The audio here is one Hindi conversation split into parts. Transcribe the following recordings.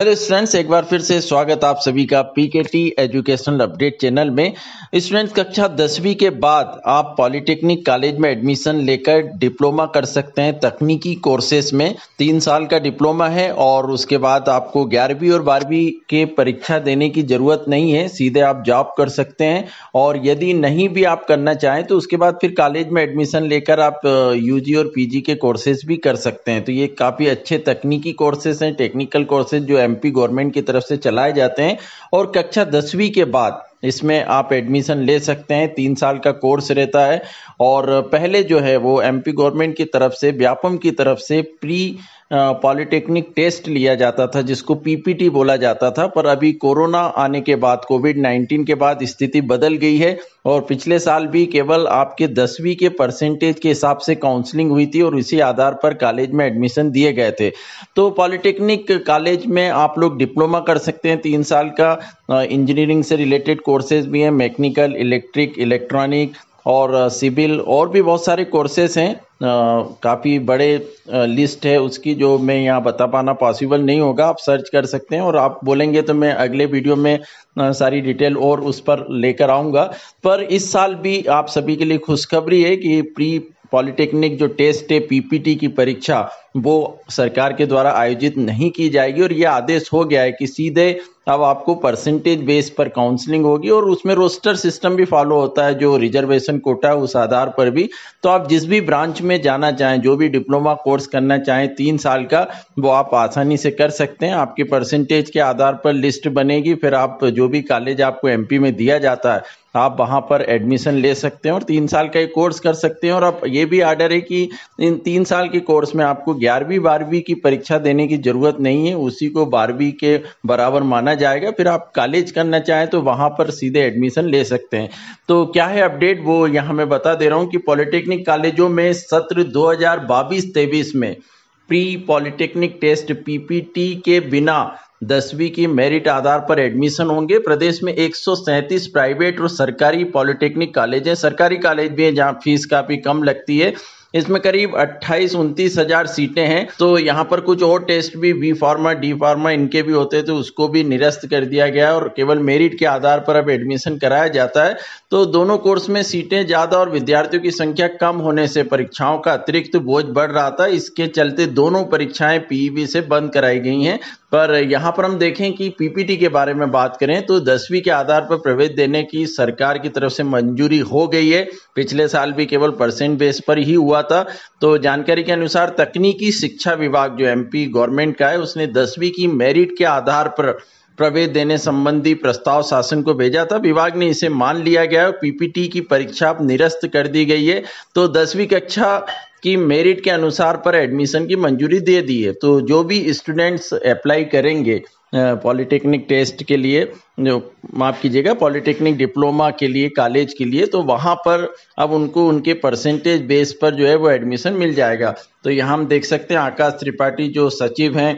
हेलो स्टूडेंट्स, एक बार फिर से स्वागत आप सभी का पीकेटी एजुकेशनल अपडेट चैनल में। स्टूडेंट्स, कक्षा 10वीं के बाद आप पॉलिटेक्निक कॉलेज में एडमिशन लेकर डिप्लोमा कर सकते हैं तकनीकी कोर्सेज में। 3 साल का डिप्लोमा है और उसके बाद आपको 11वीं और 12वीं के परीक्षा देने की ज़रूरत नहीं है, सीधे आप जॉब कर सकते हैं। और यदि नहीं भी आप करना चाहें तो उसके बाद फिर कॉलेज में एडमिशन लेकर आप यूजी और पीजी के कोर्सेज भी कर सकते हैं। तो ये काफ़ी अच्छे तकनीकी कोर्सेज हैं, टेक्निकल कोर्सेज जो एमपी गवर्नमेंट की तरफ से चलाए जाते हैं। और कक्षा 10वीं के बाद इसमें आप एडमिशन ले सकते हैं। 3 साल का कोर्स रहता है और पहले जो है वो एमपी गवर्नमेंट की तरफ से, व्यापम की तरफ से प्री पॉलिटेक्निक टेस्ट लिया जाता था जिसको पीपीटी बोला जाता था। पर अभी कोरोना आने के बाद, कोविड-19 के बाद स्थिति बदल गई है और पिछले साल भी केवल आपके 10वीं के परसेंटेज के हिसाब से काउंसलिंग हुई थी और इसी आधार पर कॉलेज में एडमिशन दिए गए थे। तो पॉलिटेक्निक कॉलेज में आप लोग डिप्लोमा कर सकते हैं 3 साल का। इंजीनियरिंग से रिलेटेड कोर्सेज भी हैं, मैकेनिकल, इलेक्ट्रिक, इलेक्ट्रॉनिक और सिविल, और भी बहुत सारे कोर्सेज हैं। काफ़ी बड़े लिस्ट है उसकी, जो मैं यहाँ बता पाना पॉसिबल नहीं होगा। आप सर्च कर सकते हैं और आप बोलेंगे तो मैं अगले वीडियो में सारी डिटेल और उस पर लेकर आऊँगा। पर इस साल भी आप सभी के लिए खुशखबरी है कि प्री पॉलिटेक्निक जो टेस्ट है, पीपीटी की परीक्षा, वो सरकार के द्वारा आयोजित नहीं की जाएगी और ये आदेश हो गया है कि सीधे अब आपको परसेंटेज बेस पर काउंसलिंग होगी और उसमें रोस्टर सिस्टम भी फॉलो होता है, जो रिजर्वेशन कोटा है उस आधार पर भी। तो आप जिस भी ब्रांच में जाना चाहें, जो भी डिप्लोमा कोर्स करना चाहें 3 साल का, वो आप आसानी से कर सकते हैं। आपके परसेंटेज के आधार पर लिस्ट बनेगी, फिर आप जो भी कॉलेज आपको एमपी में दिया जाता है आप वहां पर एडमिशन ले सकते हैं और 3 साल का एक कोर्स कर सकते हैं। और अब ये भी आर्डर है कि इन 3 साल के कोर्स में आपको 11वीं 12वीं की परीक्षा देने की जरूरत नहीं है, उसी को 12वीं के बराबर माना जाएगा। फिर आप कॉलेज करना चाहें तो वहां पर सीधे एडमिशन ले सकते हैं। तो क्या है अपडेट, वो यहाँ मैं बता दे रहा हूँ कि पॉलिटेक्निक कॉलेजों में सत्र 2022-23 में प्री पॉलिटेक्निक टेस्ट पीपीटी के बिना 10वीं की मेरिट आधार पर एडमिशन होंगे। प्रदेश में 137 प्राइवेट और सरकारी पॉलिटेक्निक कॉलेज हैं। सरकारी कॉलेज भी हैं जहाँ फीस काफी कम लगती है। इसमें करीब 28-29 हजार सीटें हैं। तो यहाँ पर कुछ और टेस्ट भी, बी फार्मा, डी फार्मा, इनके भी होते थे, उसको भी निरस्त कर दिया गया और केवल मेरिट के आधार पर अब एडमिशन कराया जाता है। तो दोनों कोर्स में सीटें ज्यादा और विद्यार्थियों की संख्या कम होने से परीक्षाओं का अतिरिक्त बोझ बढ़ रहा था। इसके चलते दोनों परीक्षाएं पीईबी से बंद कराई गई हैं। पर यहाँ पर हम देखें कि पीपीटी के बारे में बात करें तो 10वीं के आधार पर प्रवेश देने की सरकार की तरफ से मंजूरी हो गई है। पिछले साल भी केवल परसेंट बेस पर ही हुआ था। तो जानकारी के अनुसार तकनीकी शिक्षा विभाग जो एमपी गवर्नमेंट का है, उसने 10वीं की मेरिट के आधार पर प्रवेश देने संबंधी प्रस्ताव शासन को भेजा था। विभाग ने इसे मान लिया गया और पीपीटी की परीक्षा अब निरस्त कर दी गई है। तो 10वीं कक्षा की मेरिट के अनुसार पर एडमिशन की मंजूरी दे दी है। तो जो भी स्टूडेंट्स अप्लाई करेंगे पॉलिटेक्निक टेस्ट के लिए, जो माफ कीजिएगा पॉलिटेक्निक डिप्लोमा के लिए, कॉलेज के लिए, तो वहां पर अब उनको उनके परसेंटेज बेस पर जो है वो एडमिशन मिल जाएगा। तो यहाँ हम देख सकते हैं आकाश त्रिपाठी जो सचिव हैं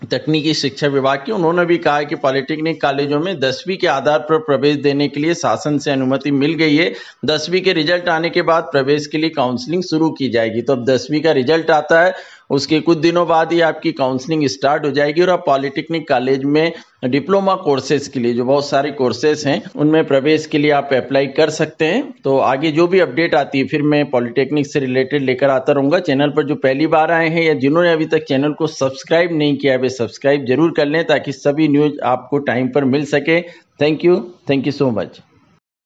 तकनीकी शिक्षा विभाग की, उन्होंने भी कहा है कि पॉलिटेक्निक कॉलेजों में 10वीं के आधार पर प्रवेश देने के लिए शासन से अनुमति मिल गई है। 10वीं के रिजल्ट आने के बाद प्रवेश के लिए काउंसलिंग शुरू की जाएगी। तो अब 10वीं का रिजल्ट आता है, उसके कुछ दिनों बाद ही आपकी काउंसलिंग स्टार्ट हो जाएगी और आप पॉलिटेक्निक कॉलेज में डिप्लोमा कोर्सेज के लिए, जो बहुत सारे कोर्सेज हैं, उनमें प्रवेश के लिए आप अप्लाई कर सकते हैं। तो आगे जो भी अपडेट आती है फिर मैं पॉलिटेक्निक से रिलेटेड लेकर आता रहूंगा। चैनल पर जो पहली बार आए हैं या जिन्होंने अभी तक चैनल को सब्सक्राइब नहीं किया, वे सब्सक्राइब जरूर कर लें ताकि सभी न्यूज आपको टाइम पर मिल सके। Thank you so much.